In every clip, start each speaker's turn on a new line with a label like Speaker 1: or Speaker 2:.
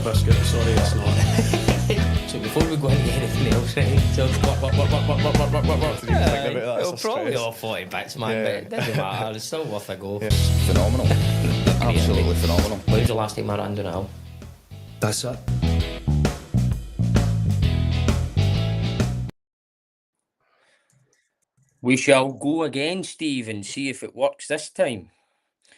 Speaker 1: biscuit. Sorry, it's not.
Speaker 2: So before we go into anything else, right? So it'll probably all 40 bits, man, but it doesn't matter. It's still worth a go.
Speaker 3: Yeah. Phenomenal. Absolutely phenomenal.
Speaker 2: When's the last time I ran down a hill?
Speaker 1: That's it.
Speaker 2: We shall go again, Steve, and see if it works this time.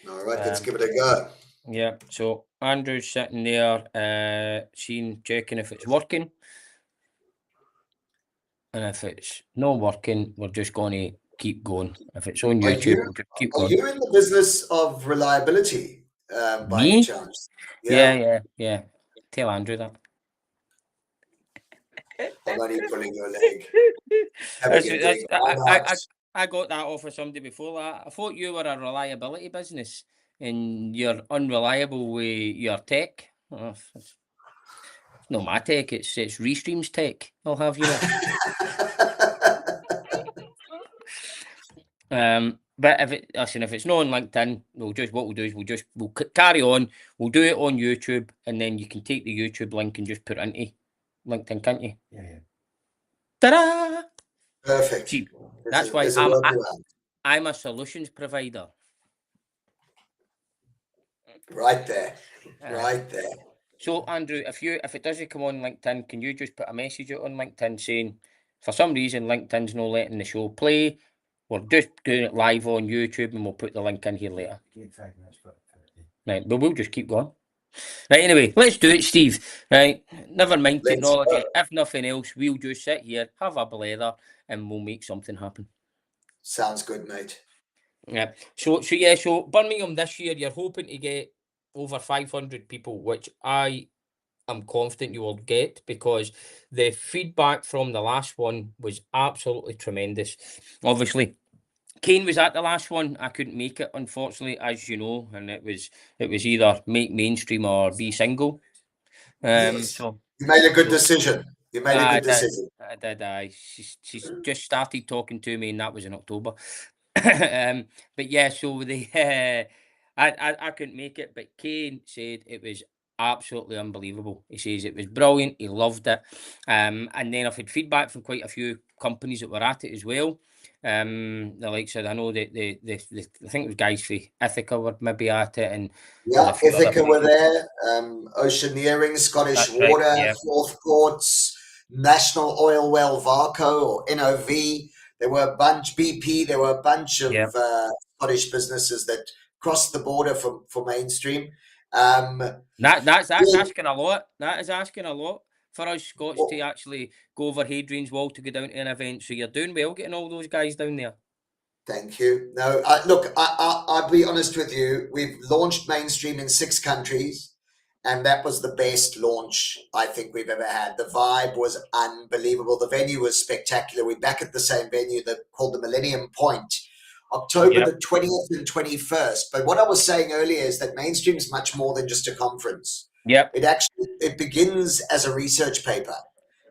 Speaker 4: All right, let's give it a go.
Speaker 2: Yeah, so Andrew's sitting there, checking if it's working. And if it's not working, we're just going to keep going. If it's on YouTube, we'll just keep going.
Speaker 4: Are you in the business of reliability by any chance?
Speaker 2: Yeah. Tell Andrew that.
Speaker 4: I'm only pulling your leg.
Speaker 2: I got that off of somebody before that. I thought you were a reliability business and you're unreliable with your tech. Oh, it's not my tech, it's Restream's tech. I'll have you know. But if it's not on LinkedIn, we'll carry on. We'll do it on YouTube, and then you can take the YouTube link and just put it into LinkedIn, can't you?
Speaker 1: Yeah.
Speaker 2: Ta-da!
Speaker 4: Perfect.
Speaker 2: See, that's why I'm a solutions provider.
Speaker 4: Right there.
Speaker 2: So Andrew, if it doesn't come on LinkedIn, can you just put a message out on LinkedIn saying, for some reason LinkedIn's not letting the show play, we're just doing it live on YouTube and we'll put the link in here later. Right, but we'll just keep going. Right, anyway, let's do it, Steve. Right, never mind technology. If nothing else, we'll just sit here, have a blather, and we'll make something happen.
Speaker 4: Sounds good, mate.
Speaker 2: Yeah. So Birmingham this year, you're hoping to get over 500 people, which I am confident you will get, because the feedback from the last one was absolutely tremendous. Obviously, Kane was at the last one. I couldn't make it, unfortunately, as you know, and it was either make mainstream or be single. So
Speaker 4: you made a good decision.
Speaker 2: I did. She's just started talking to me, and that was in October. But yeah, so I couldn't make it, but Kane said it was absolutely unbelievable. He says it was brilliant. He loved it. And then I've had feedback from quite a few companies that were at it as well. The likes of, I know that I think it was guys for Ithaca were maybe at it, and
Speaker 4: Ithaca were there. Oceaneering, Scottish Water,
Speaker 2: right,
Speaker 4: Fourth Ports, National Oil Well Varco or NOV. There were a bunch, BP. There were a bunch of Scottish businesses that crossed the border for mainstream.
Speaker 2: That's asking a lot. That is asking a lot for us Scots to actually go over Hadrian's Wall to go down to an event. So you're doing well getting all those guys down there.
Speaker 4: Thank you. No, look, I'll be honest with you. We've launched mainstream in 6 countries, and that was the best launch I think we've ever had. The vibe was unbelievable. The venue was spectacular. We're back at the same venue called the Millennium Point, October the 20th and 21st. But what I was saying earlier is that mainstream is much more than just a conference. It begins as a research paper,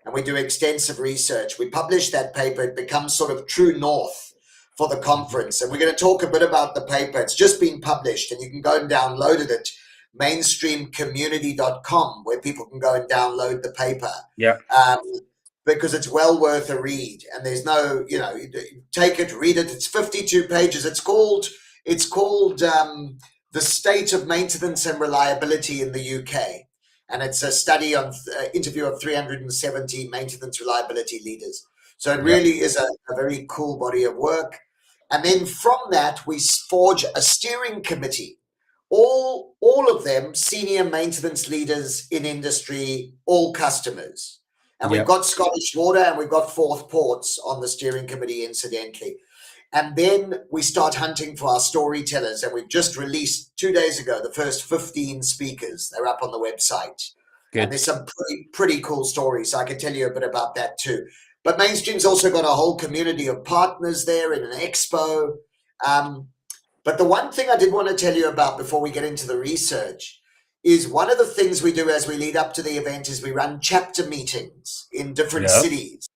Speaker 4: and we do extensive research. We publish that paper. It becomes sort of true north for the conference, and we're going to talk a bit about the paper. It's just been published, and you can go and download it at mainstreamcommunity.com, where people can go and download the paper. Because it's well worth a read, and there's no, take it, read it. It's 52 pages. It's called The State of Maintenance and Reliability in the UK. And it's a study on interview of 370 maintenance reliability leaders. So it really is a very cool body of work. And then from that, we forge a steering committee. All of them senior maintenance leaders in industry, all customers. And we've got Scottish Water and we've got Fourth Ports on the steering committee, incidentally. And then we start hunting for our storytellers. And we've just released 2 days ago the first 15 speakers. They're up on the website. And there's some pretty cool stories. So I can tell you a bit about that too. But mainstream's also got a whole community of partners there in an expo. But the one thing I did want to tell you about before we get into the research is one of the things we do as we lead up to the event is we run chapter meetings in different cities.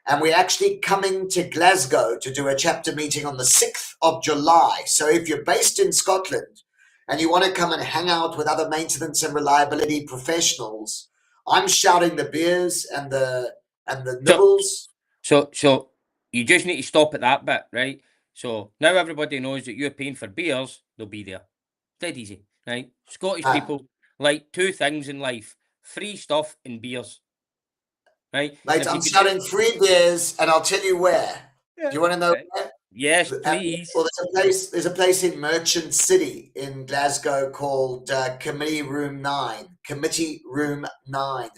Speaker 4: And we're actually coming to Glasgow to do a chapter meeting on the 6th of July. So if you're based in Scotland and you want to come and hang out with other maintenance and reliability professionals, I'm shouting the beers and the nibbles.
Speaker 2: So you just need to stop at that bit, right? So now everybody knows that you're paying for beers, they'll be there. Dead easy, right? Scottish people like two things in life: free stuff and beers. Right?
Speaker 4: Mate, I'm shouting free beers, and I'll tell you where. Do you want to know where?
Speaker 2: Yes, please.
Speaker 4: Well, there's a place in Merchant City in Glasgow called Committee Room 9. Committee Room 9.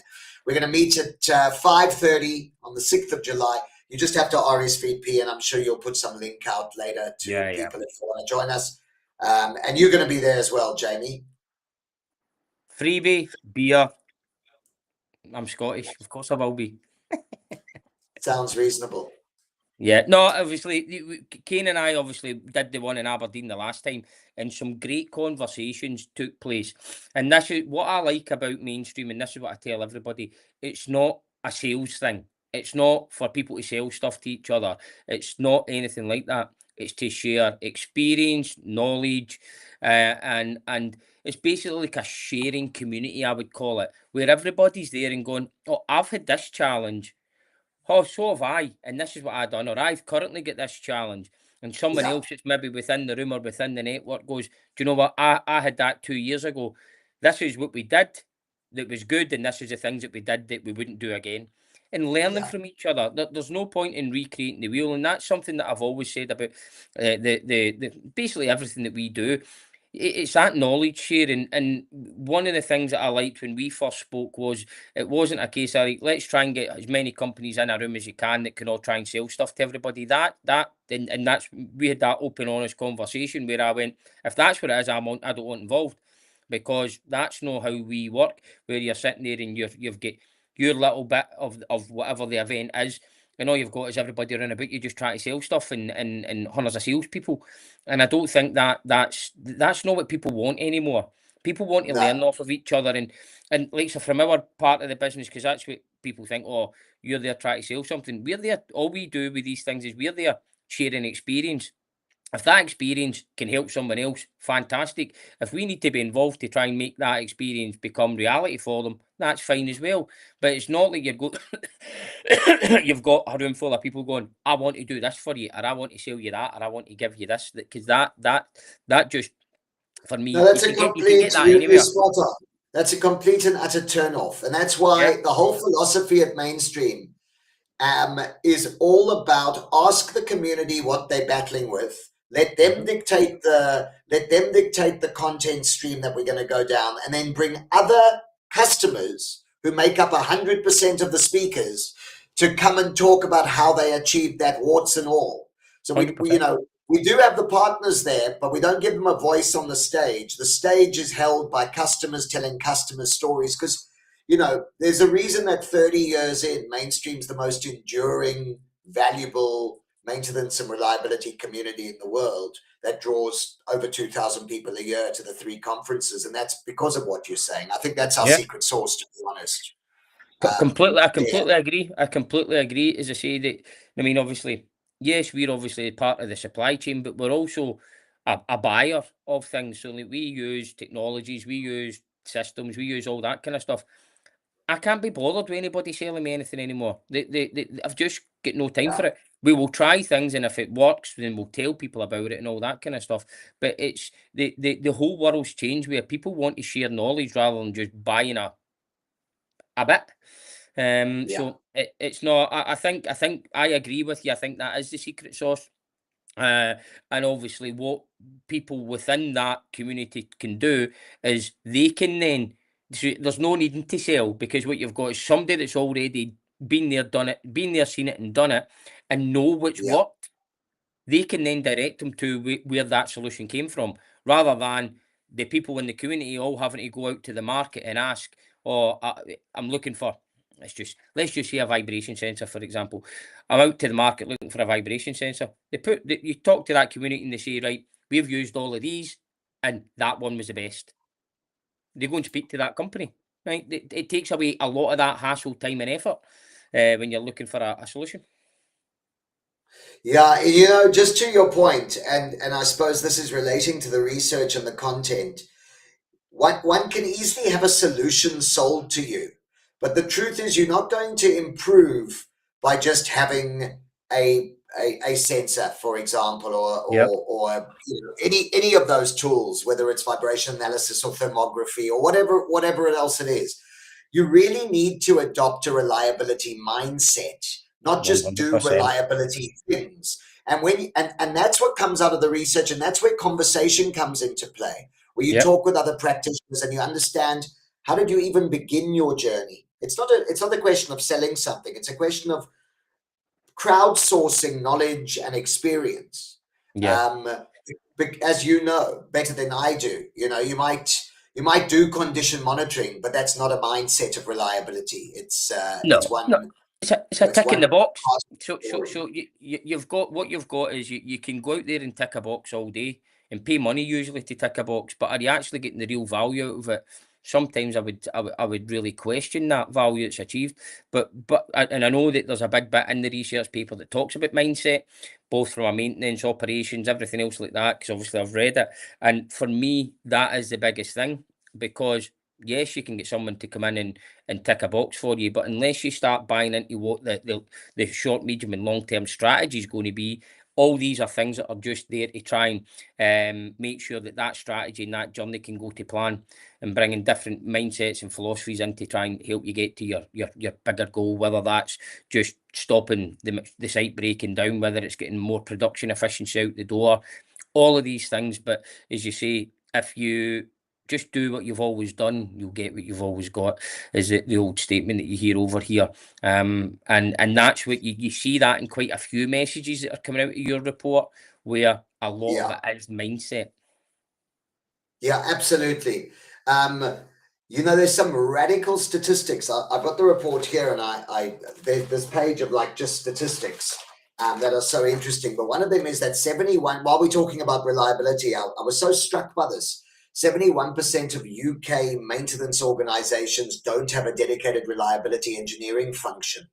Speaker 4: We're going to meet at 5:30 on the 6th of July. You just have to RSVP, and I'm sure you'll put some link out later to people if they want to join us. And you're going to be there as well, Jamie.
Speaker 2: Freebie, beer. I'm Scottish. Of course I will be.
Speaker 4: Sounds reasonable.
Speaker 2: Yeah, no, obviously, Kane and I obviously did the one in Aberdeen the last time, and some great conversations took place. And this is what I like about mainstream, and this is what I tell everybody: it's not a sales thing. It's not for people to sell stuff to each other. It's not anything like that. It's to share experience, knowledge, and it's basically like a sharing community, I would call it, where everybody's there and going, "Oh, I've had this challenge. Oh, so have I, and this is what I've done, or I've currently got this challenge." And someone else that's maybe within the room or within the network goes, "Do you know what? I had that 2 years ago. This is what we did that was good, and this is the things that we did that we wouldn't do again." And learning from each other. There's no point in recreating the wheel, and that's something that I've always said about the basically everything that we do. It's that knowledge sharing, and one of the things that I liked when we first spoke was it wasn't a case of like, let's try and get as many companies in a room as you can that can all try and sell stuff to everybody. And that's we had that open, honest conversation where I went, if that's what it is, I don't want involved, because that's not how we work. Where you're sitting there and you've got your little bit of whatever the event is, and all you've got is everybody around about you just trying to sell stuff and hundreds of salespeople. And I don't think that's not what people want anymore. People want to learn off of each other and like, so from our part of the business, because that's what people think, oh, you're there trying to sell something. We're there, all we do with these things is we're there sharing experience. If that experience can help someone else, fantastic. If we need to be involved to try and make that experience become reality for them, that's fine as well. But it's not like you've got a room full of people going, I want to do this for you, or I want to sell you that, or I want to give you this. Because that just, for me,
Speaker 4: no, that's
Speaker 2: you
Speaker 4: a
Speaker 2: can
Speaker 4: complete,
Speaker 2: get that anywhere.
Speaker 4: spot on. That's a complete and utter turn off. And that's why the whole philosophy at Mainstream is all about ask the community what they're battling with. Let them dictate the content stream that we're going to go down, and then bring other customers who make up 100% of the speakers to come and talk about how they achieved that, warts and all. So we do have the partners there, but we don't give them a voice on the stage. The stage is held by customers telling customer stories, because there's a reason that 30 years in, Mainstream's the most enduring, valuable maintenance and reliability community in the world that draws over 2,000 people a year to the 3 conferences. And that's because of what you're saying. I think that's our secret sauce, to be honest.
Speaker 2: I completely agree. I completely agree. As I say, that, I mean, obviously, yes, we're obviously part of the supply chain, but we're also a buyer of things. So like, we use technologies, we use systems, we use all that kind of stuff. I can't be bothered with anybody selling me anything anymore. I've just got no time for it. We will try things, and if it works, then we'll tell people about it and all that kind of stuff. But it's the whole world's changed where people want to share knowledge rather than just buying a bit. So it's not. I think I agree with you. I think that is the secret sauce. And obviously, what people within that community can do is they can then. There's no needing to sell, because what you've got is somebody that's already been there, done it, been there, seen it, and done it, and know which worked. They can then direct them to where that solution came from, rather than the people in the community all having to go out to the market and ask, "Oh, I'm looking for." Let's just say a vibration sensor, for example. I'm out to the market looking for a vibration sensor. You talk to that community and they say, right, we've used all of these, and that one was the best. They go and speak to that company, right? It takes away a lot of that hassle, time, and effort when you're looking for a solution.
Speaker 4: Yeah, you know, just to your point, and I suppose this is relating to the research and the content. One can easily have a solution sold to you, but the truth is you're not going to improve by just having a sensor, for example,
Speaker 2: Yep.
Speaker 4: or you know, any of those tools, whether it's vibration analysis or thermography or whatever else it is. You really need to adopt a reliability mindset, not just do
Speaker 2: 100%.
Speaker 4: reliability things. And and that's what comes out of the research, and that's where conversation comes into play, where you
Speaker 2: Yep.
Speaker 4: talk with other practitioners and you understand how did you even begin your journey. It's not a question of selling something, it's a question of crowdsourcing knowledge and experience.
Speaker 2: Yeah.
Speaker 4: As you know better than I do, you know, you might do condition monitoring, but that's not a mindset of reliability. It's
Speaker 2: No. It's a
Speaker 4: it's
Speaker 2: tick in
Speaker 4: one
Speaker 2: the box.
Speaker 4: past story.
Speaker 2: So you've got what you've got is you can go out there and tick a box all day and pay money usually to tick a box, but are you actually getting the real value out of it? Sometimes I would really question that value that's achieved. And I know that there's a big bit in the research paper that talks about mindset, both from a maintenance, operations, everything else like that, because obviously I've read it. And for me, that is the biggest thing because yes, you can get someone to come in and tick a box for you. But unless you start buying into what the short, medium, and long term strategy is going to be, all these are things that are just there to try and make sure that that strategy and that journey can go to plan, and bringing different mindsets and philosophies in to try and help you get to your bigger goal, whether that's just stopping the site breaking down, whether it's getting more production efficiency out the door, all of these things. But as you say, if you just do what you've always done, you'll get what you've always got, is the old statement that you hear over here. And that's what you see that in quite a few messages that are coming out of your report, where a lot
Speaker 4: Yeah.
Speaker 2: of it is mindset.
Speaker 4: Yeah, absolutely. You know, there's some radical statistics. I've got the report here, and there's this page of like just statistics that are so interesting. But one of them is that 71. While we're talking about reliability, I was so struck by this. 71% of UK maintenance organisations don't have a dedicated reliability engineering function.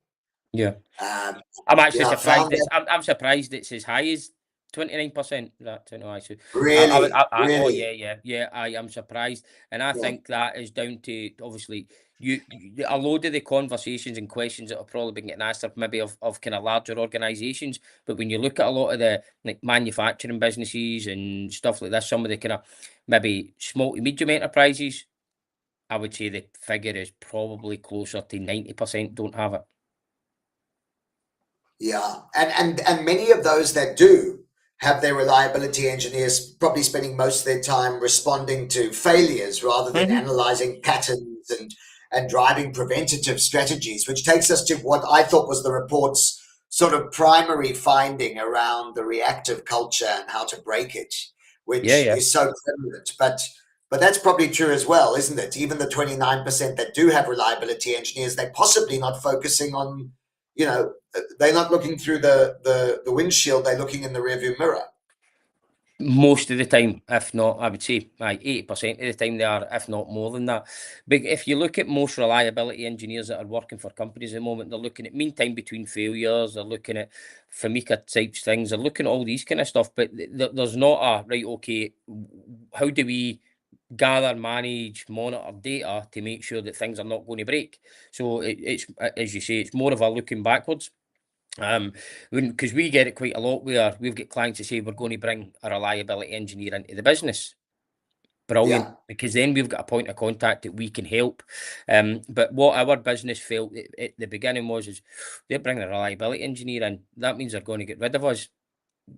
Speaker 2: Yeah,
Speaker 4: Um,
Speaker 2: I'm actually
Speaker 4: yeah, I
Speaker 2: surprised.
Speaker 4: found that
Speaker 2: I'm surprised it's as high as 29%. That 29. So oh
Speaker 4: really.
Speaker 2: yeah. I am surprised, and I
Speaker 4: Yeah,
Speaker 2: think that is down to obviously a load of the conversations and questions that have probably been getting asked are maybe of kind of larger organisations. But when you look at a lot of the like manufacturing businesses and stuff like this, some of the kind of maybe small to medium enterprises, I would say the figure is probably closer to 90% don't have it.
Speaker 4: yeah, and many of those that do have their reliability engineers probably spending most of their time responding to failures rather than
Speaker 2: Hmm.
Speaker 4: analyzing patterns and driving preventative strategies, which takes us to what I thought was the report's sort of primary finding around the reactive culture and how to break it,
Speaker 2: Yeah,
Speaker 4: which
Speaker 2: yeah.
Speaker 4: is so prevalent. But that's probably true as well, isn't it? Even the 29% that do have reliability engineers, they're possibly not focusing on, you know, they're not looking through the windshield, they're looking in the rearview mirror.
Speaker 2: Most of the time, if not, I would say 80% of the time they are, if not more than that. But if you look at most reliability engineers that are working for companies at the moment, they're looking at mean time between failures, they're looking at FAMICA types things, they're looking at all these kind of stuff. But there's not a right, okay, how do we gather, manage, monitor data to make sure that things are not going to break? So it's as you say, it's more of a looking backwards. Because we get it quite a lot where we've got clients that say we're going to bring a reliability engineer into the business. Brilliant,
Speaker 4: Yeah,
Speaker 2: because then we've got a point of contact that we can help. But what our business felt at the beginning is they're bringing a reliability engineer in. That means they're going to get rid of us.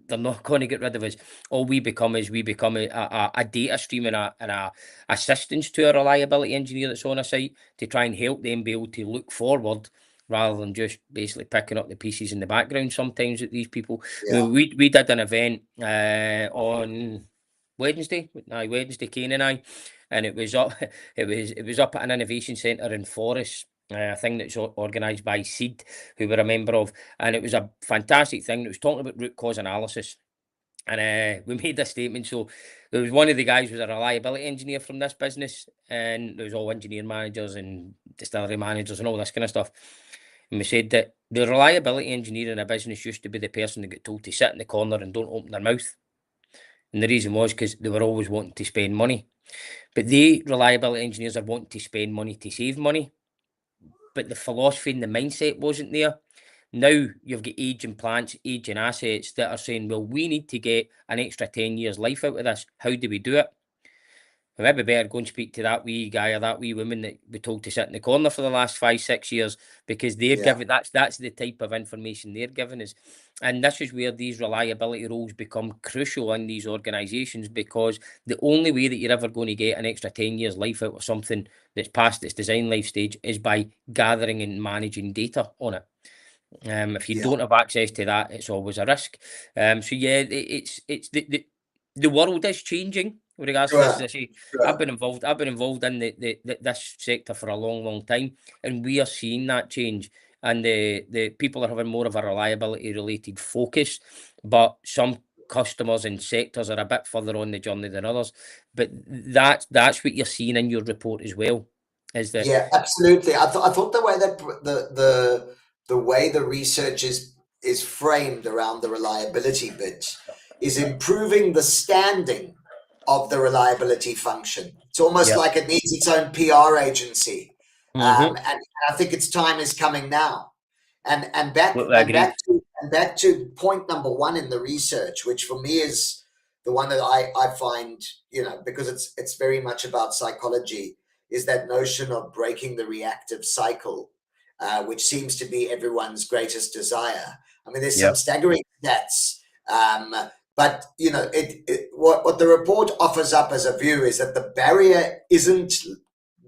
Speaker 2: They're not going to get rid of us. All we become is a data stream and a assistance to a reliability engineer that's on a site to try and help them be able to look forward rather than just basically picking up the pieces in the background sometimes with these people.
Speaker 4: yeah,
Speaker 2: We did an event on Wednesday, Kane and I, and it was up it was up at an innovation centre in Forest. A thing that's organised by Seed, who we're a member of, and it was a fantastic thing. It was talking about root cause analysis, and we made a statement. So there was one of the guys was a reliability engineer from this business, and there was all engineer managers and distillery managers and all this kind of stuff. And we said that the reliability engineer in a business used to be the person that got told to sit in the corner and don't open their mouth. And the reason was because they were always wanting to spend money. But the reliability engineers are wanting to spend money to save money. But the philosophy and the mindset wasn't there. Now you've got aging plants, aging assets that are saying, well, we need to get an extra 10 years life out of this. How do we do it? Well, maybe better go and speak to that wee guy or that wee woman that we told to sit in the corner for the last 5-6 years, because they're giving, that's the type of information they're giving us. And this is where these reliability roles become crucial in these organisations, because the only way that you're ever going to get an extra 10 years life out of something that's past its design life stage is by gathering and managing data on it. If you don't have access to that, it's always a risk. So yeah, it's the world is changing with regards to this. I say, I've been involved in this sector for a long time, and we are seeing that change. And the people are having more of a reliability related focus, but some customers and sectors are a bit further on the journey than others. But that's what you're seeing in your report as well. Is that
Speaker 4: absolutely. I thought the way that the way the research is framed around the reliability bit is improving the standing of the reliability function. It's almost like it needs its own PR agency. And I think its time is coming now. And back to point number one in the research, which for me is the one that I find, because it's very much about psychology, is that notion of breaking the reactive cycle, which seems to be everyone's greatest desire. I mean, there's some staggering stats, but what the report offers up as a view is that the barrier isn't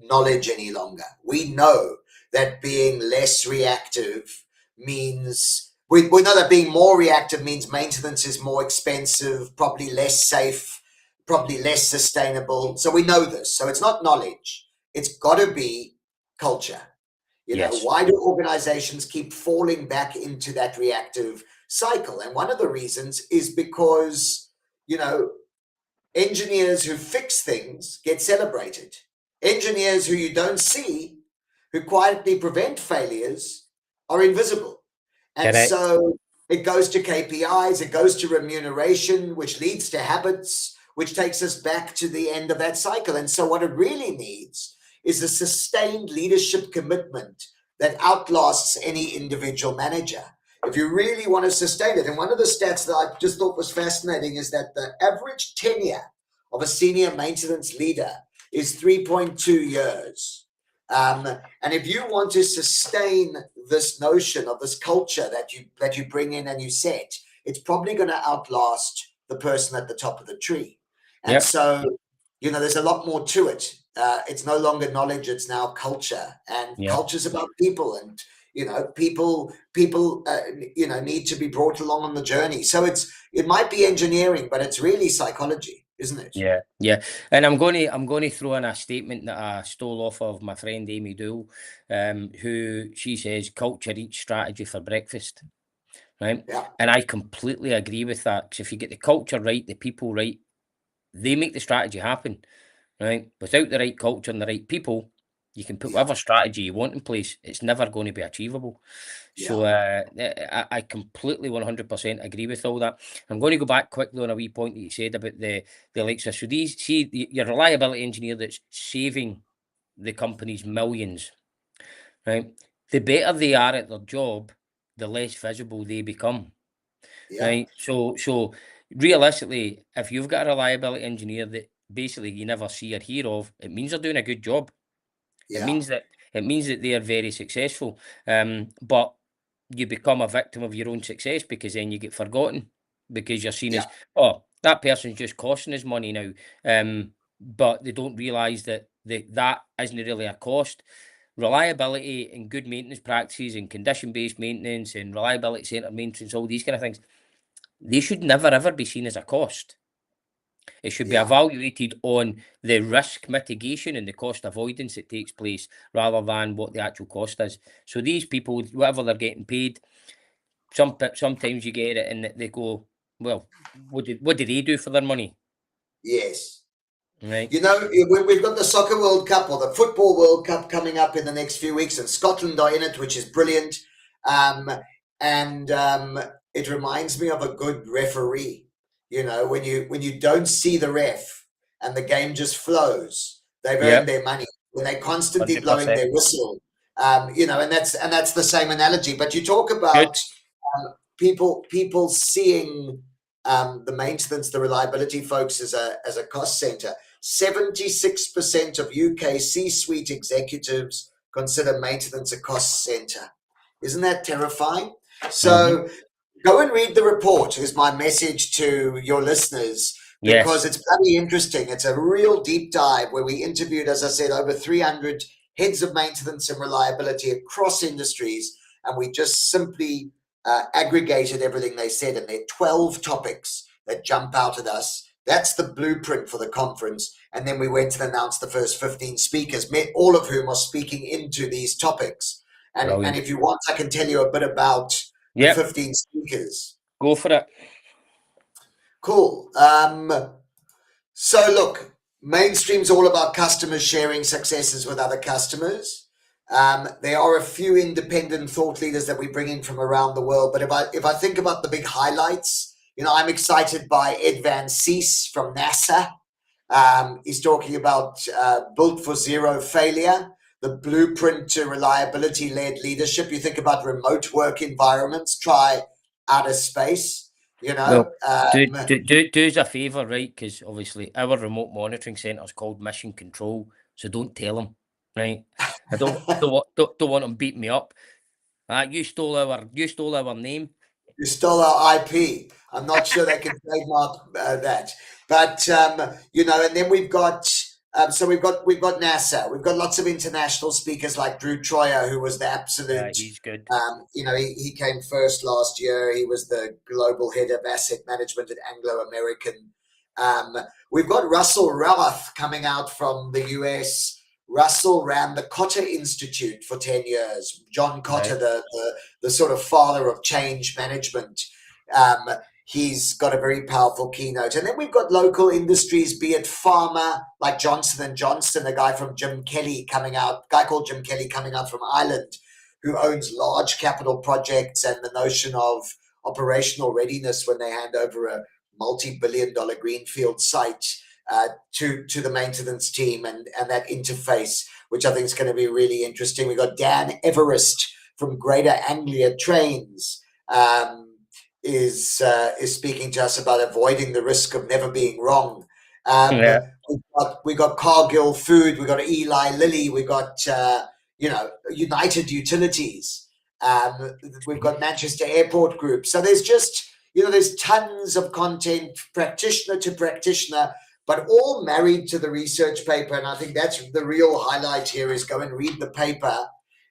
Speaker 4: knowledge any longer. We know that being less reactive means we know that being more reactive means maintenance is more expensive, probably less safe, probably less sustainable. So we know this. So it's not knowledge. It's got to be culture. Why do organizations keep falling back into that reactive cycle? And one of the reasons is because, engineers who fix things get celebrated. Engineers who you don't see, who quietly prevent failures, are invisible. And so it goes to KPIs, it goes to remuneration, which leads to habits, which takes us back to the end of that cycle. And so what it really needs is a sustained leadership commitment that outlasts any individual manager. If you really want to sustain it, and one of the stats that I just thought was fascinating is that the average tenure of a senior maintenance leader is 3.2 years. And if you want to sustain this notion of this culture that you bring in and you set, it's probably going to outlast the person at the top of the tree. And so, there's a lot more to it. It's no longer knowledge; it's now culture, and culture's about people, and people need to be brought along on the journey. So it might be engineering, but it's really psychology, isn't it?
Speaker 2: Yeah. And I'm going to throw in a statement that I stole off of my friend Amy Doole, who she says culture eats strategy for breakfast, right?
Speaker 4: Yeah.
Speaker 2: And I completely agree with that, because if you get the culture right, the people right, they make the strategy happen, right? Without the right culture and the right people, you can put whatever strategy you want in place, it's never going to be achievable. So I completely 100% agree with all that. I'm going to go back quickly on a wee point that you said about the likes of, so your reliability engineer that's saving the company's millions, right? The better they are at their job, the less visible they become, right? So realistically, if you've got a reliability engineer that basically you never see or hear of, it means they're doing a good job. It means that they are very successful. But you become a victim of your own success, because then you get forgotten, because you're seen as, that person's just costing us money now. But they don't realise that that isn't really a cost. Reliability and good maintenance practices and condition-based maintenance and reliability centre maintenance, all these kind of things, they should never ever be seen as a cost. It should be evaluated on the risk mitigation and the cost avoidance that takes place, rather than what the actual cost is. So these people, whatever they're getting paid, sometimes you get it and they go, well, what did they do for their money?
Speaker 4: Yes.
Speaker 2: Right.
Speaker 4: We've got the Soccer World Cup or the Football World Cup coming up in the next few weeks, and Scotland are in it, which is brilliant. And it reminds me of a good referee. You know, when you don't see the ref and the game just flows, they've earned their money. When they're constantly blowing
Speaker 2: 100%.
Speaker 4: their whistle, you know, and that's the same analogy. But you talk about
Speaker 2: Good.
Speaker 4: people seeing the maintenance, the reliability folks as a cost center. 76% of UK C-suite executives consider maintenance a cost center. Isn't that terrifying? So go and read the report is my message to your listeners, because it's bloody interesting. It's a real deep dive where we interviewed, as I said, over 300 heads of maintenance and reliability across industries, and we just simply aggregated everything they said, and there are 12 topics that jump out at us. That's the blueprint for the conference. And then we went and announced the first 15 speakers, all of whom are speaking into these topics. And if you want, I can tell you a bit about the 15 speakers.
Speaker 2: Go for it.
Speaker 4: Cool. So look, Mainstream's all about customers sharing successes with other customers. There are a few independent thought leaders that we bring in from around the world. But if I think about the big highlights, you know, I'm excited by Ed Van Cees from NASA. He's talking about built for zero failure, the blueprint to reliability-led leadership. You think about remote work environments, try outer space, you know.
Speaker 2: Do us a favour, right? Because obviously our remote monitoring centre is called Mission Control, so don't tell them, right? I don't want them beating me up. You stole our name.
Speaker 4: You stole our IP. I'm not sure they can trademark that, but you know. And then we've got we've got NASA. We've got lots of international speakers like Drew Troyer, who was the absolute.
Speaker 2: He's good.
Speaker 4: You know, he came first last year. He was the global head of asset management at Anglo American. We've got Russell Roth coming out from the US. Russell ran the Kotter Institute for 10 years. John Kotter, the sort of father of change management. He's got a very powerful keynote. And then we've got local industries, be it pharma, like Johnson & Johnson, a guy called Jim Kelly coming out from Ireland, who owns large capital projects and the notion of operational readiness when they hand over a multi-billion-dollar greenfield site to the maintenance team and that interface, which I think is going to be really interesting. We got Dan Everest from Greater Anglia Trains is speaking to us about avoiding the risk of never being wrong. We got Cargill Food, we got Eli Lilly, we got United Utilities, we've got Manchester Airport Group. So there's just there's tons of content, practitioner to practitioner, but all married to the research paper. And I think that's the real highlight here, is go and read the paper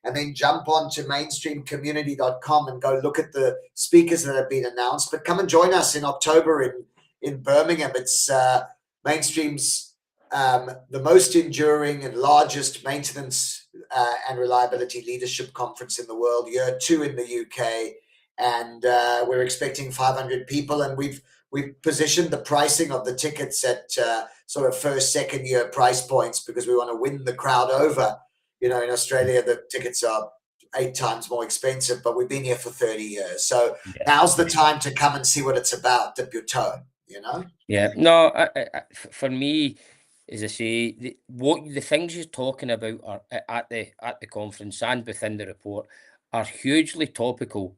Speaker 4: and then jump on to mainstreamcommunity.com and go look at the speakers that have been announced. But come and join us in October in Birmingham. It's Mainstream's the most enduring and largest maintenance and reliability leadership conference in the world, year 2 in the UK. And we're expecting 500 people. And we've positioned the pricing of the tickets at sort of first, second year price points, because we want to win the crowd over. You know, in Australia, the tickets are 8 times more expensive, but we've been here for 30 years. So now's the time to come and see what it's about, dip your toe, you know?
Speaker 2: Yeah. No, for me, as I say, the things you're talking about are at the conference and within the report are hugely topical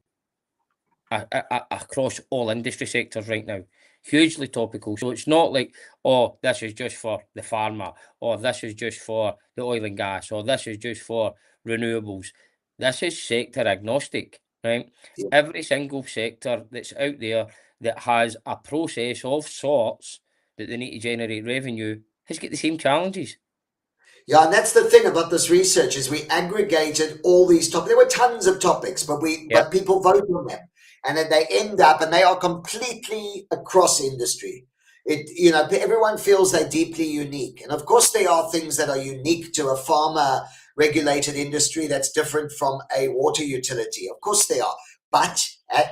Speaker 2: across all industry sectors right now. Hugely topical. So it's not like, oh, this is just for the pharma, or this is just for the oil and gas, or this is just for renewables. This is sector agnostic, right?
Speaker 4: Yeah.
Speaker 2: Every single sector that's out there that has a process of sorts that they need to generate revenue has got the same challenges.
Speaker 4: Yeah, and that's the thing about this research, is we aggregated all these topics. There were tons of topics, but people vote on them. And then they end up, and they are completely across industry. Everyone feels they're deeply unique. And of course, there are things that are unique to a pharma regulated industry that's different from a water utility. Of course they are. But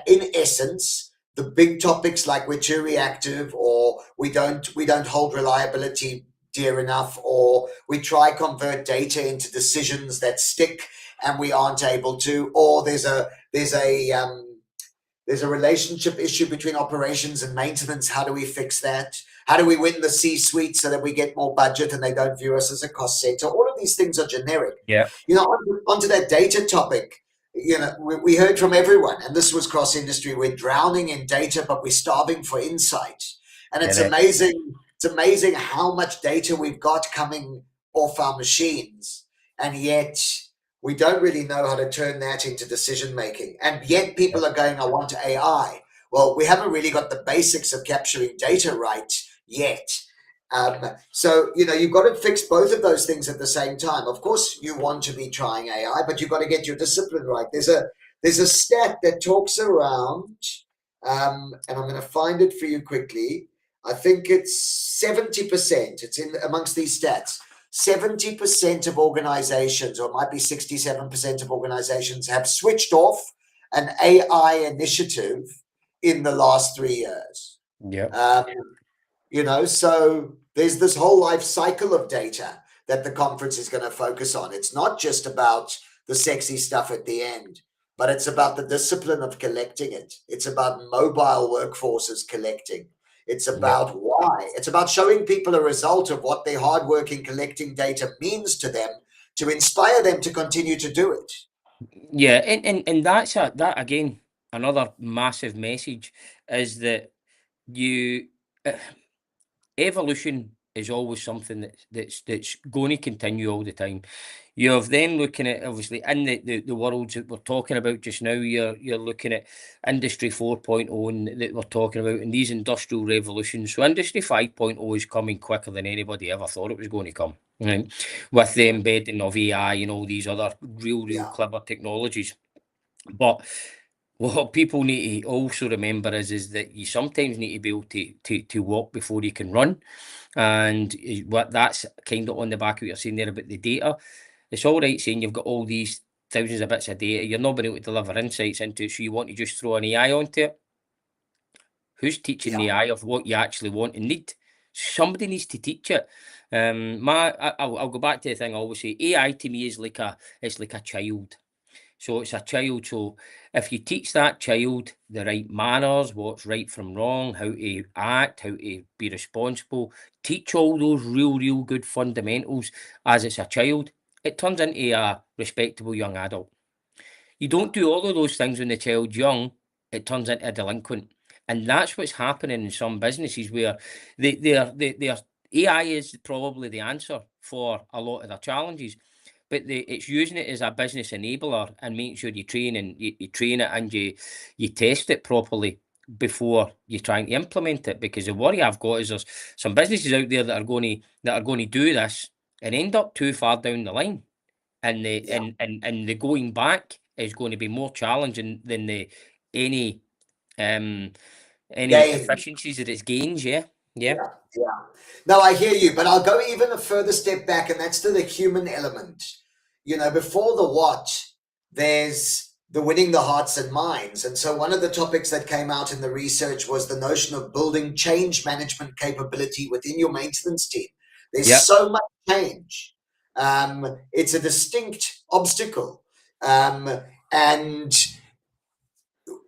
Speaker 4: in essence, the big topics like we're too reactive, or we don't hold reliability dear enough, or we try convert data into decisions that stick and we aren't able to, or there's a relationship issue between operations and maintenance. How do we fix that? How do we win the C-suite so that we get more budget and they don't view us as a cost center? All of these things are generic.
Speaker 2: Yeah.
Speaker 4: You know, onto that data topic, you know, we heard from everyone, and this was cross-industry, we're drowning in data, but we're starving for insight. And it's amazing. It's amazing how much data we've got coming off our machines, and yet we don't really know how to turn that into decision making. And yet people are going, I want AI. Well, we haven't really got the basics of capturing data right yet. So, you know, you've got to fix both of those things at the same time. Of course, you want to be trying AI, but you've got to get your discipline right. There's a stat that talks around, and I'm going to find it for you quickly. I think it's 70%. It's in amongst these stats. 70% of organizations, or it might be 67% of organizations, have switched off an AI initiative in the last 3 years.
Speaker 2: Yeah.
Speaker 4: You know, so there's this whole life cycle of data that the conference is going to focus on. It's not just about the sexy stuff at the end, but it's about the discipline of collecting it. It's about mobile workforces collecting. It's about why. It's about showing people a result of what their hard work in collecting data means to them, to inspire them to continue to do it.
Speaker 2: Yeah, and that's that again, another massive message is that you evolution is always something that's going to continue all the time. You're then looking at, obviously, in the worlds that we're talking about just now, you're looking at Industry 4.0 and that we're talking about, and these industrial revolutions. So Industry 5.0 is coming quicker than anybody ever thought it was going to come, right? With the embedding of AI and all these other real clever technologies. But what people need to also remember is that you sometimes need to be able to walk before you can run. And what that's kind of on the back of what you're saying there about the data. It's all right saying you've got all these thousands of bits of data, you're not being able to deliver insights into it, so you want to just throw an AI onto it. Who's teaching the AI of what you actually want and need? Somebody needs to teach it. I'll go back to the thing I always say. AI to me is like a child. So it's a child. So if you teach that child the right manners, what's right from wrong, how to act, how to be responsible, teach all those real good fundamentals as it's a child, it turns into a respectable young adult. You don't do all of those things when the child's young, it turns into a delinquent. And that's what's happening in some businesses where their AI is probably the answer for a lot of their challenges. But it's using it as a business enabler and making sure you train it and you test it properly before you're trying to implement it. Because the worry I've got is there's some businesses out there that are going to do this and end up too far down the line, and the going back is going to be more challenging than any efficiencies that it gains. Yeah.
Speaker 4: No, I hear you, but I'll go even a further step back, and that's to the human element. You know, before the what, there's the winning the hearts and minds. And so one of the topics that came out in the research was the notion of building change management capability within your maintenance team. There's so much change. It's a distinct obstacle. And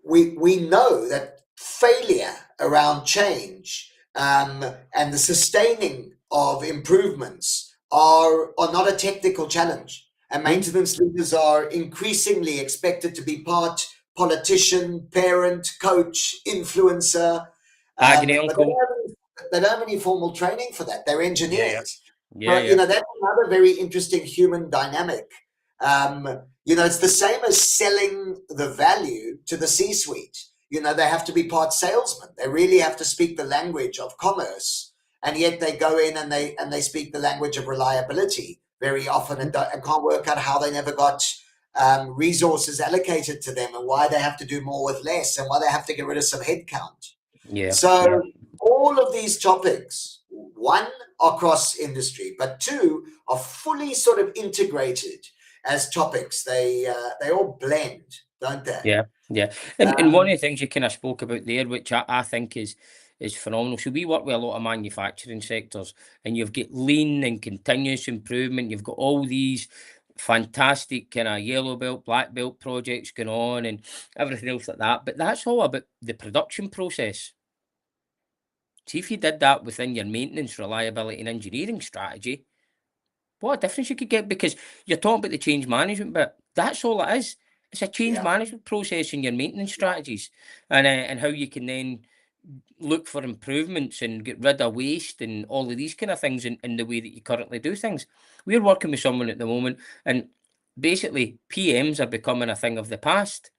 Speaker 4: we know that failure around change and the sustaining of improvements are not a technical challenge. And maintenance leaders are increasingly expected to be part politician, parent, coach, influencer. But they don't have any formal training for that. They're engineers. You know, that's another very interesting human dynamic. You know, it's the same as selling the value to the C-suite. You know, they have to be part salesmen. They really have to speak the language of commerce, and yet they go in and they speak the language of reliability very often and can't work out how they never got resources allocated to them and why they have to do more with less and why they have to get rid of some headcount. So all of these topics, one, are cross industry, but two, are fully sort of integrated as topics. They all blend, don't they?
Speaker 2: Yeah. And one of the things you kind of spoke about there, which I think is is phenomenal. So we work with a lot of manufacturing sectors, and you've got lean and continuous improvement. You've got all these fantastic kind of yellow belt, black belt projects going on and everything else like that. But that's all about the production process. See, if you did that within your maintenance, reliability and engineering strategy, what a difference you could get, because you're talking about the change management, but that's all it is. It's a change management process in your maintenance strategies, and how you can then look for improvements and get rid of waste and all of these kind of things in the way that you currently do things. We're working with someone at the moment, and basically PMs are becoming a thing of the past,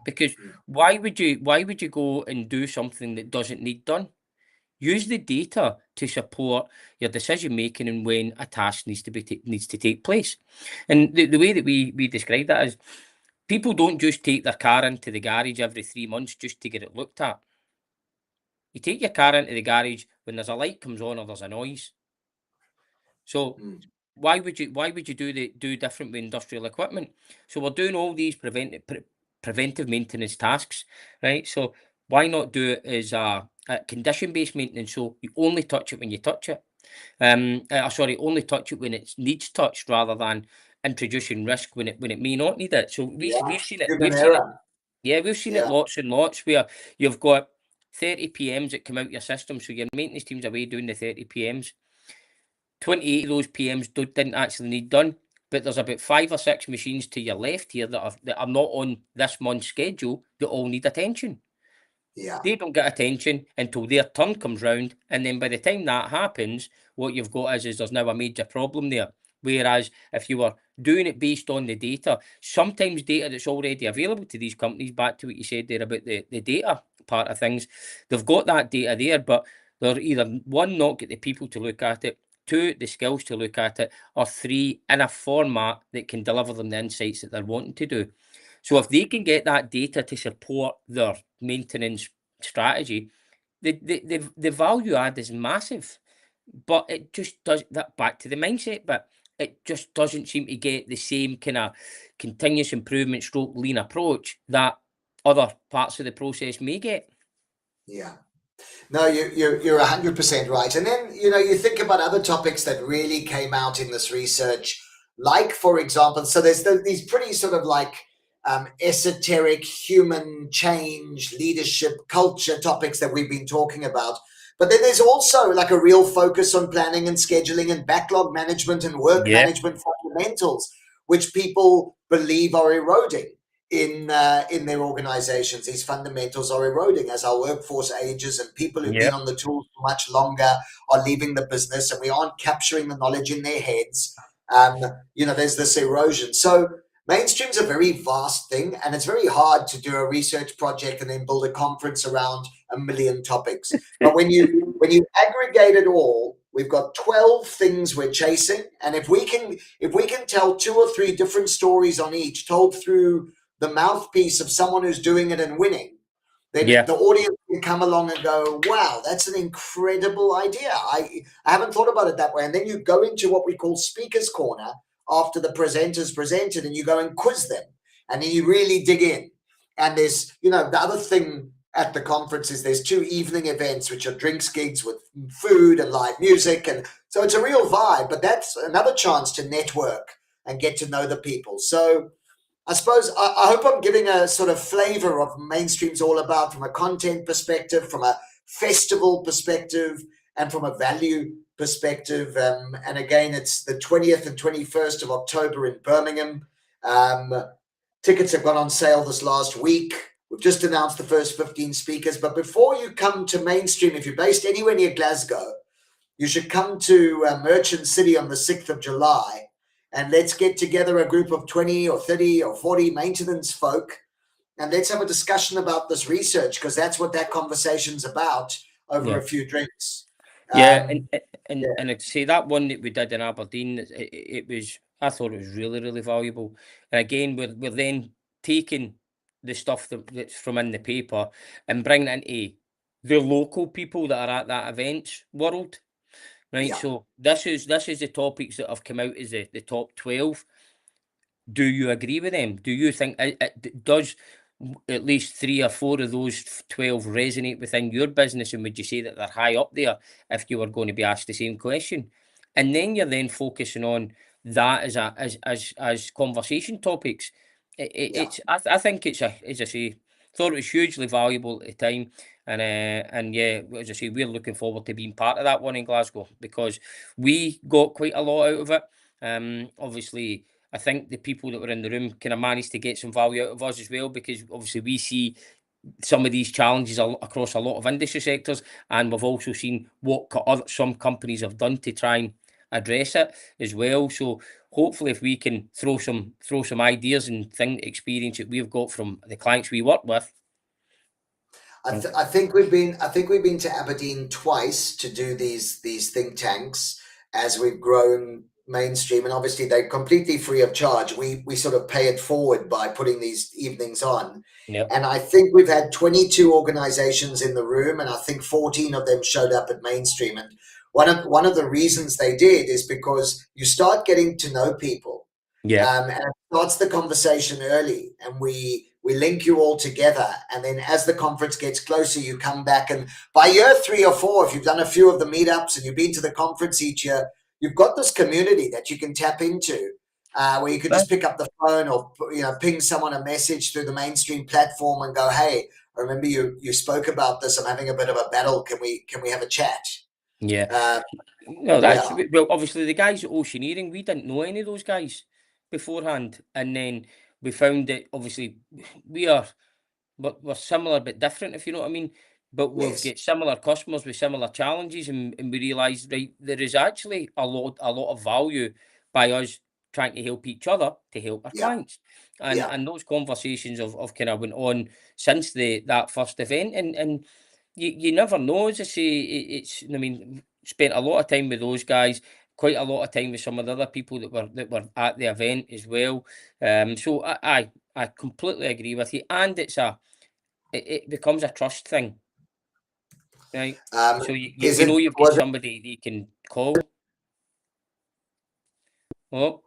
Speaker 2: because why would you go and do something that doesn't need done? Use the data to support your decision making and when a task needs to take place. And the way that we describe that is, people don't just take their car into the garage every 3 months just to get it looked at. You take your car into the garage when there's a light comes on or there's a noise. So why would you do different with industrial equipment? So we're doing all these preventive maintenance tasks, right? So why not do it as a condition-based maintenance? So you only touch it when you touch it. Only touch it when it needs touched, rather than introducing risk when it may not need it. So we've seen it. We've seen it lots and lots, where you've got 30 PMs that come out your system. So your maintenance team's away doing the 30 PMs. 28 of those PMs didn't actually need done, but there's about 5 or 6 machines to your left here that are not on this month's schedule that all need attention. They don't get attention until their turn comes round, and then by the time that happens, what you've got is there's now a major problem there. Whereas if you were doing it based on the data, sometimes data that's already available to these companies, back to what you said there about the data part of things, they've got that data there, but they're either, 1, not get the people to look at it, 2, the skills to look at it, or 3, in a format that can deliver them the insights that they're wanting to do. So if they can get that data to support their maintenance strategy, the value add is massive. But it just does that, back to the mindset, but it just doesn't seem to get the same kind of continuous improvement stroke lean approach that other parts of the process may get.
Speaker 4: No, you're 100% right. And then, you think about other topics that really came out in this research, like, for example, so there's these pretty sort of like esoteric human change, leadership, culture topics that we've been talking about. But then there's also like a real focus on planning and scheduling and backlog management and work management fundamentals, which people believe are eroding in their organizations. These fundamentals are eroding as our workforce ages, and people who've been on the tools for much longer are leaving the business, and we aren't capturing the knowledge in their heads. There's this erosion. So mainstream's a very vast thing, and it's very hard to do a research project and then build a conference around 1 million topics. But when you aggregate it all, we've got 12 things we're chasing, and if we can tell 2 or 3 different stories on each, told through the mouthpiece of someone who's doing it and winning, then the audience can come along and go, wow, that's an incredible idea. I haven't thought about it that way. And then you go into what we call speaker's corner after the presenters presented, and you go and quiz them, and then you really dig in. And there's, the other thing at the conference is there's 2 evening events, which are drinks gigs with food and live music. And so it's a real vibe, but that's another chance to network and get to know the people. So I suppose I hope I'm giving a sort of flavor of mainstream's all about, from a content perspective, from a festival perspective, and from a value perspective. And again, it's the 20th and 21st of October in Birmingham. Tickets have gone on sale this last week. We've just announced the first 15 speakers. But before you come to mainstream, if you're based anywhere near Glasgow, you should come to Merchant City on the 6th of July. And let's get together a group of 20 or 30 or 40 maintenance folk, and let's have a discussion about this research, because that's what that conversation's about over a few drinks.
Speaker 2: And I'd say that one that we did in Aberdeen, I thought it was really, really valuable. And again, we're then taking the stuff that's from in the paper and bringing it into the local people that are at that event's world. Right, so this is the topics that have come out as the top 12. Do you agree with them? Do you think does at least 3 or 4 of those 12 resonate within your business? And would you say that they're high up there if you were going to be asked the same question? And then you're then focusing on that as conversation topics. I think it's as I say, thought it was hugely valuable at the time. And yeah, as I say, we're looking forward to being part of that one in Glasgow because we got quite a lot out of it. Obviously, I think the people that were in the room kind of managed to get some value out of us as well, because obviously we see some of these challenges across a lot of industry sectors, and we've also seen what some companies have done to try and address it as well. So hopefully, if we can throw some ideas and experience that we've got from the clients we work with.
Speaker 4: I think we've been to Aberdeen twice to do these think tanks as we've grown mainstream, and obviously they're completely free of charge. We sort of pay it forward by putting these evenings on.
Speaker 2: Yep.
Speaker 4: And I think we've had 22 organizations in the room, and I think 14 of them showed up at mainstream. And one of the reasons they did is because you start getting to know people.
Speaker 2: Yeah.
Speaker 4: And it starts the conversation early, and we link you all together. And then as the conference gets closer, you come back, and by year 3 or 4, if you've done a few of the meetups and you've been to the conference each year, you've got this community that you can tap into, where you can just pick up the phone or ping someone a message through the mainstream platform and go, "Hey, I remember you spoke about this. I'm having a bit of a battle. Can we have a chat?"
Speaker 2: Yeah. No, that's well. Obviously, the guys at Oceaneering, we didn't know any of those guys beforehand, and then we found that obviously we're similar but different, if you know what I mean. But we've got similar customers with similar challenges, and we realised, right, there is actually a lot of value by us trying to help each other to help our clients. And those conversations have kind of went on since that first event, and you never know. As I say, spent a lot of time with those guys, quite a lot of time with some of the other people that were at the event as well. So I completely agree with you, and it becomes a trust thing. Right. So you know you've got somebody that you can call. Oh,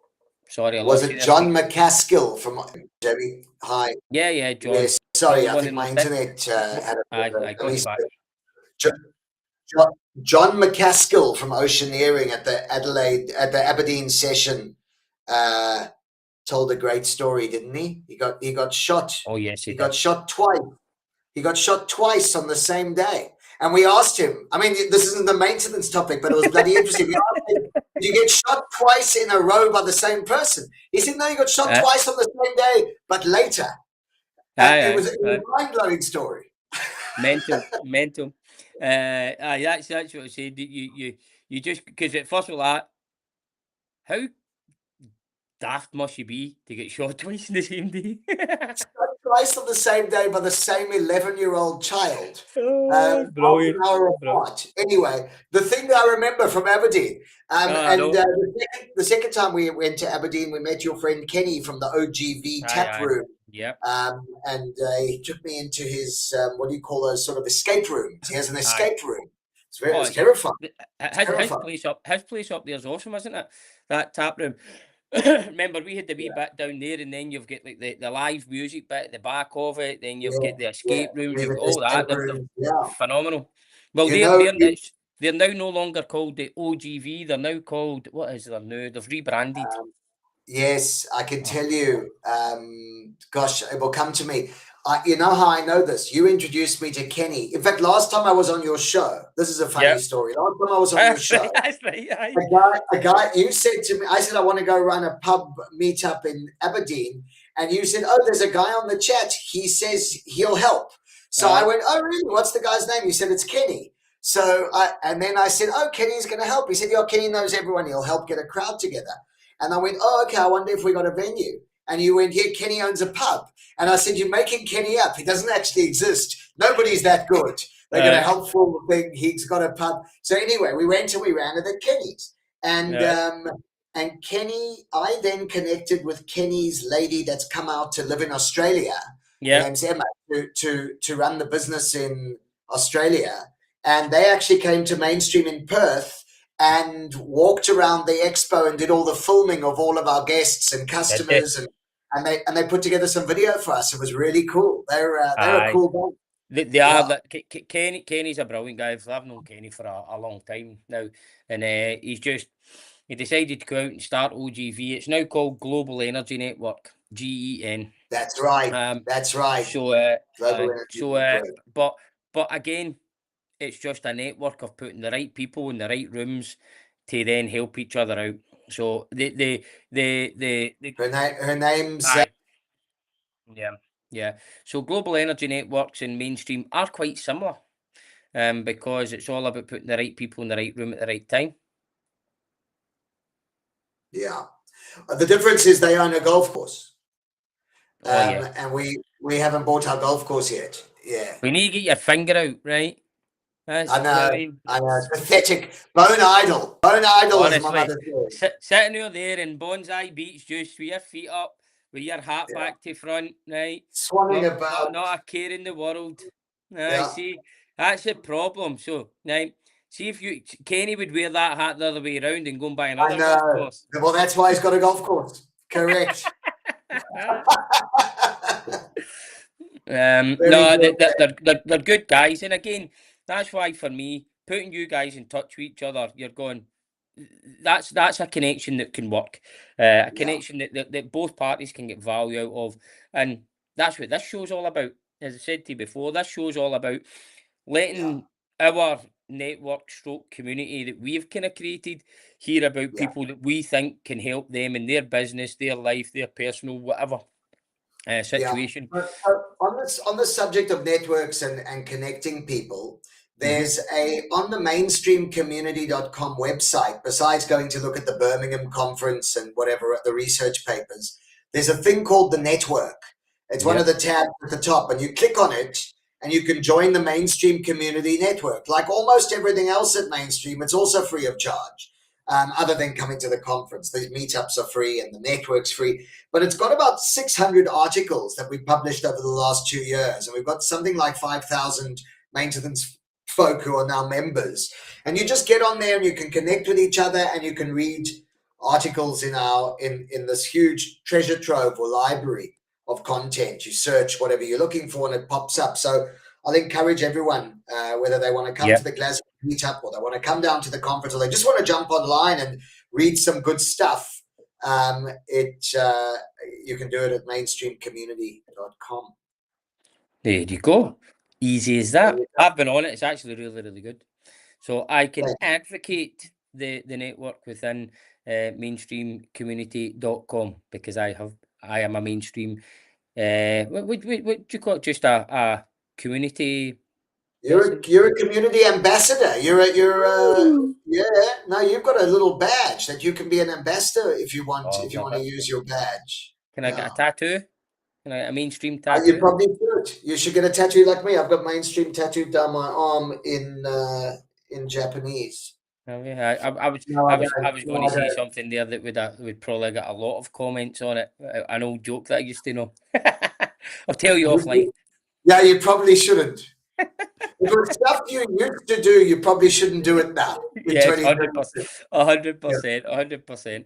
Speaker 2: sorry.
Speaker 4: Was it John McCaskill from Jerry? Hi.
Speaker 2: Yeah, John.
Speaker 4: Yes, sorry, I think my internet had
Speaker 2: I got you back.
Speaker 4: John McCaskill from Oceaneering at the Aberdeen session told a great story, didn't he? He got shot.
Speaker 2: Oh yes,
Speaker 4: he got shot twice. He got shot twice on the same day. And we asked him, I mean, this isn't the maintenance topic, but it was bloody interesting. We asked him, did you get shot twice in a row by the same person? He said, no, you got shot twice on the same day, but later. It was a mind-blowing story.
Speaker 2: Mental. That's what I said. You just, because at first of all, how daft must you be to get shot twice in the same day?
Speaker 4: Twice on the same day by the same 11-year-old child.
Speaker 2: Brilliant.
Speaker 4: Anyway, the thing that I remember from Aberdeen, the second time we went to Aberdeen, we met your friend Kenny from the OGV tap room.
Speaker 2: Yep.
Speaker 4: And he took me into his, what do you call those sort of escape rooms? He has an escape room. It's terrifying.
Speaker 2: His place up there is awesome, isn't it? That tap room. Remember, we had the wee bit down there, and then you've got like the live music bit at the back of it. Then you've got the escape rooms. You've got all that. They're phenomenal. Well, they're now no longer called the OGV. They're now called, what is their new? They've rebranded.
Speaker 4: Yes, I can tell you. Gosh, it will come to me. You know how I know this? You introduced me to Kenny. In fact, last time I was on your show, this is a funny story. Last time I was on your show, a guy, you said to me, I said, I want to go run a pub meetup in Aberdeen. And you said, oh, there's a guy on the chat. He says he'll help. So I went, oh, really? What's the guy's name? You said, it's Kenny. So and then I said, oh, Kenny's going to help. He said, yeah, Kenny knows everyone. He'll help get a crowd together. And I went, oh, okay, I wonder if we got a venue. And you went, yeah, Kenny owns a pub. And I said, you're making Kenny up. He doesn't actually exist. Nobody's that good. They're going to help for the thing. He's got a pub. So anyway, we went and we ran it at Kenny's. And Kenny, I then connected with Kenny's lady that's come out to live in Australia. Her name's Emma, to run the business in Australia. And they actually came to Mainstream in Perth and walked around the expo and did all the filming of all of our guests and customers. And and they put together some video for us. It was really cool. They're a
Speaker 2: Aye.
Speaker 4: cool bunch.
Speaker 2: They are.
Speaker 4: Yeah.
Speaker 2: That Kenny's a brilliant guy. I've known Kenny for a long time now, and he decided to go out and start OGV. It's now called Global Energy Network, GEN.
Speaker 4: That's right. That's right.
Speaker 2: So,
Speaker 4: Global Energy Network.
Speaker 2: but again, it's just a network of putting the right people in the right rooms to then help each other out. So
Speaker 4: Her name's
Speaker 2: aye. Yeah. So global energy networks and mainstream are quite similar, because it's all about putting the right people in the right room at the right time.
Speaker 4: yeah. The difference is they own a golf course,
Speaker 2: Yeah.
Speaker 4: and we haven't bought our golf course yet. Yeah.
Speaker 2: We need to get your finger out, right? That's
Speaker 4: I know.
Speaker 2: very-
Speaker 4: I know. It's pathetic. Bone idle. Bone idle is my
Speaker 2: Honestly,
Speaker 4: mother's word.
Speaker 2: sitting out there in Bonsai Beach Juice with your feet up, with your hat
Speaker 4: Yeah.
Speaker 2: back to front, right?
Speaker 4: Swanning about.
Speaker 2: Not a care in the world.
Speaker 4: Yeah.
Speaker 2: See, that's the problem. So, right, see if Kenny would wear that hat the other way around and go and buy another
Speaker 4: I
Speaker 2: golf
Speaker 4: know.
Speaker 2: course.
Speaker 4: Well, that's why he's got a golf course. Correct.
Speaker 2: No,
Speaker 4: Very good.
Speaker 2: they're good guys, and again, that's why for me, putting you guys in touch with each other, you're going. That's a connection that can work, a connection that both parties can get value out of, and that's what this show's all about. As I said to you before, this show's all about letting our network stroke community that we've kind of created hear about people that we think can help them in their business, their life, their personal whatever situation.
Speaker 4: But, on the subject of networks and connecting people, there's on the mainstreamcommunity.com website, besides going to look at the Birmingham conference and whatever, the research papers, there's a thing called the network. It's one of the tabs at the top, and you click on it and you can join the Mainstream Community Network. Like almost everything else at Mainstream, it's also free of charge, other than coming to the conference. These meetups are free and the network's free. But it's got about 600 articles that we published over the last 2 years. And we've got something like 5,000 maintenance folk who are now members. And you just get on there and you can connect with each other and you can read articles in this huge treasure trove or library of content. You search whatever you're looking for and it pops up. So I'll encourage everyone, whether they want to come to the Glasgow meetup or they want to come down to the conference or they just want to jump online and read some good stuff. You can do it at mainstreamcommunity.com.
Speaker 2: There you go. Easy as that. I've been on it. It's actually really, really good. So I can advocate the network within mainstreamcommunity.com because I am a mainstream. What do you call it? Just a community.
Speaker 4: You're a community ambassador. You've got a little badge that you can be an ambassador if you want. If you want to use your badge.
Speaker 2: Can I get a tattoo? Can I get a mainstream tattoo?
Speaker 4: You probably should. You should get a tattoo like me. I've got mainstream tattooed down my arm in Japanese.
Speaker 2: I was going to say something there that would probably get a lot of comments on it. An old joke that I used to know. I'll tell you offline.
Speaker 4: Yeah, you probably shouldn't. If it's stuff you used to do, you probably shouldn't do it now.
Speaker 2: Yeah, 100%.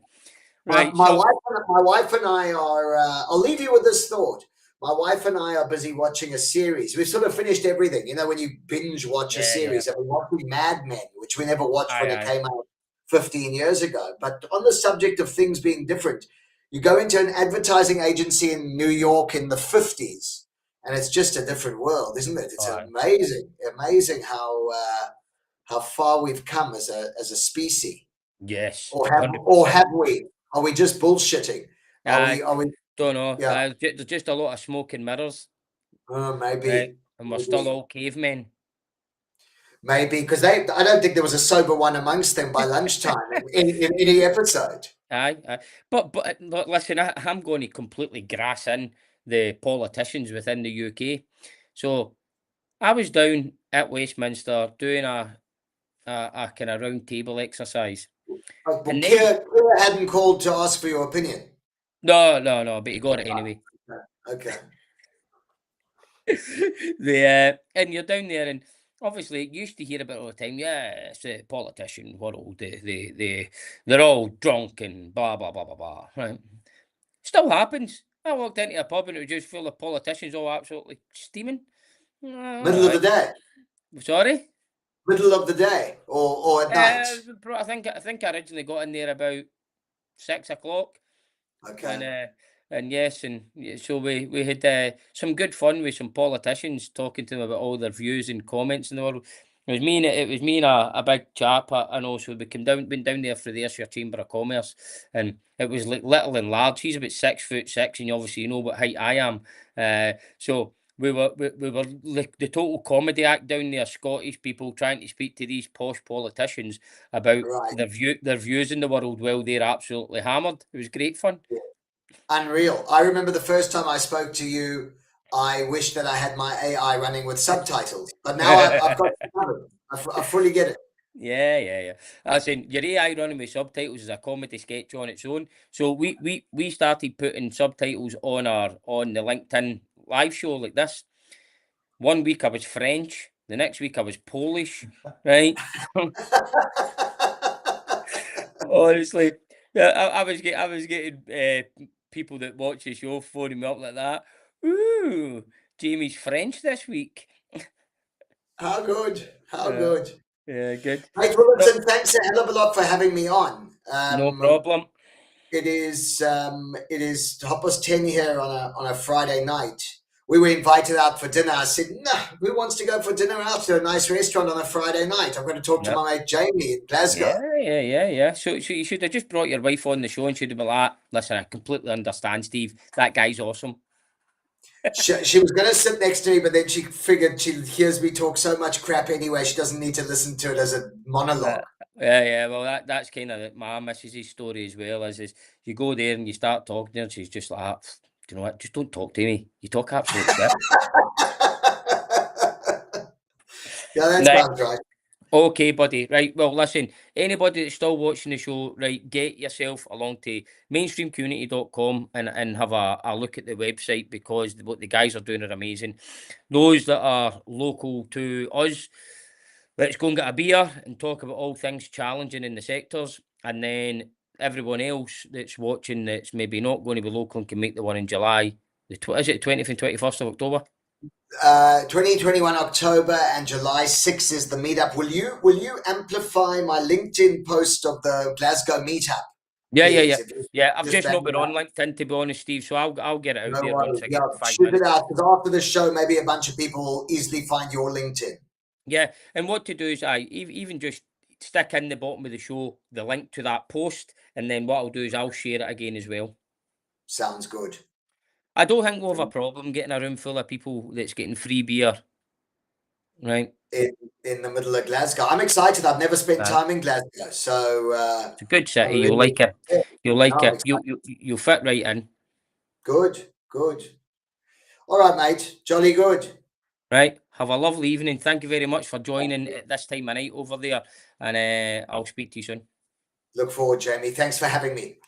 Speaker 2: Right.
Speaker 4: My wife and I are. I'll leave you with this thought. My wife and I are busy watching a series. We've sort of finished everything. You know, when you binge watch a series, and we're watching Mad Men, which we never watched when it came out 15 years ago. But on the subject of things being different, you go into an advertising agency in New York in the 50s, and it's just a different world, isn't it? It's amazing how far we've come as a species.
Speaker 2: Yes.
Speaker 4: Or have we? Are we just bullshitting? Are we?
Speaker 2: Don't know. Yeah. There's just a lot of smoke and mirrors.
Speaker 4: Maybe.
Speaker 2: Right? And we're still all cavemen.
Speaker 4: Maybe, because I don't think there was a sober one amongst them by lunchtime in any episode.
Speaker 2: Aye. But listen, I'm going to completely grass in the politicians within the UK. So I was down at Westminster doing a kind of round table exercise.
Speaker 4: But Keir hadn't called to ask for your opinion.
Speaker 2: No, but he got it anyway.
Speaker 4: Okay.
Speaker 2: And you're down there, and obviously you used to hear about it all the time. Yeah, it's the politician world. They're all drunk and blah blah blah blah blah. Right? Still happens. I walked into a pub and it was just full of politicians, all absolutely steaming.
Speaker 4: Middle of the day,
Speaker 2: Sorry.
Speaker 4: middle of the day, or at night.
Speaker 2: I think I originally got in there about 6 o'clock.
Speaker 4: Okay.
Speaker 2: And yes, and so we had some good fun with some politicians, talking to them about all their views and comments in the world. It was me and a big chap, and also went down there for the Ayrshire Chamber of Commerce, and it was like little and large. He's about 6'6", and obviously you know what height I am. So we were like the total comedy act down there. Scottish people trying to speak to these posh politicians about
Speaker 4: Right.
Speaker 2: their views in the world while they're absolutely hammered. It was great fun.
Speaker 4: Unreal. I remember the first time I spoke to you, I wish that I had my AI running with subtitles, but now I've got it covered. I fully get it.
Speaker 2: Yeah. I saying your AI running with subtitles is a comedy sketch on its own. So we started putting subtitles on the LinkedIn live show like this. 1 week I was French, the next week I was Polish, right? Honestly, yeah, I was getting people that watch the show phoning me up like that. Ooh, Jamie's French this week.
Speaker 4: How good. How
Speaker 2: Yeah.
Speaker 4: good.
Speaker 2: Yeah, good.
Speaker 4: Mate Robertson, thanks a hell of a lot for having me on.
Speaker 2: No problem.
Speaker 4: It is 10:30 here on a Friday night. We were invited out for dinner. I said, no, who wants to go for dinner out to a nice restaurant on a Friday night? I'm going to talk to my mate Jamie in Glasgow.
Speaker 2: Yeah. So you should have just brought your wife on the show and she'd have been like, listen, I completely understand, Steve. That guy's awesome.
Speaker 4: She was going to sit next to me, but then she figured she hears me talk so much crap anyway, she doesn't need to listen to it as a monologue.
Speaker 2: Yeah. Well, that's kind of my missus' story as well. Is you go there and you start talking to her, and she's just like, do you know what? Just don't talk to me. You talk absolute shit.
Speaker 4: Yeah, that sounds right.
Speaker 2: Okay, buddy. Right. Well, listen, anybody that's still watching the show, right, get yourself along to mainstreamcommunity.com and have a look at the website, because what the guys are doing are amazing. Those that are local to us, let's go and get a beer and talk about all things challenging in the sectors. And then everyone else that's watching that's maybe not going to be local and can make the one in July. Is it the 20th and 21st of October?
Speaker 4: 2021 October and July 6th is the meetup. Will you amplify my LinkedIn post of the Glasgow meetup?
Speaker 2: Yeah. I've just not been on LinkedIn, to be honest, Steve. So I'll get it out there once I get 5
Speaker 4: shoot
Speaker 2: minutes.
Speaker 4: it out, because after the show, maybe a bunch of people will easily find your LinkedIn.
Speaker 2: Yeah, and what to do is even just stick in the bottom of the show the link to that post, and then what I'll do is I'll share it again as well.
Speaker 4: Sounds good.
Speaker 2: I don't think we'll have a problem getting a room full of people that's getting free beer, right?
Speaker 4: In the middle of Glasgow. I'm excited. I've never spent time in Glasgow, so
Speaker 2: it's a good city. You'll like it. You'll like it. You'll fit right in.
Speaker 4: Good. All right, mate. Jolly good.
Speaker 2: Right. Have a lovely evening. Thank you very much for joining at this time of night over there, and I'll speak to you soon.
Speaker 4: Look forward, Jamie. Thanks for having me.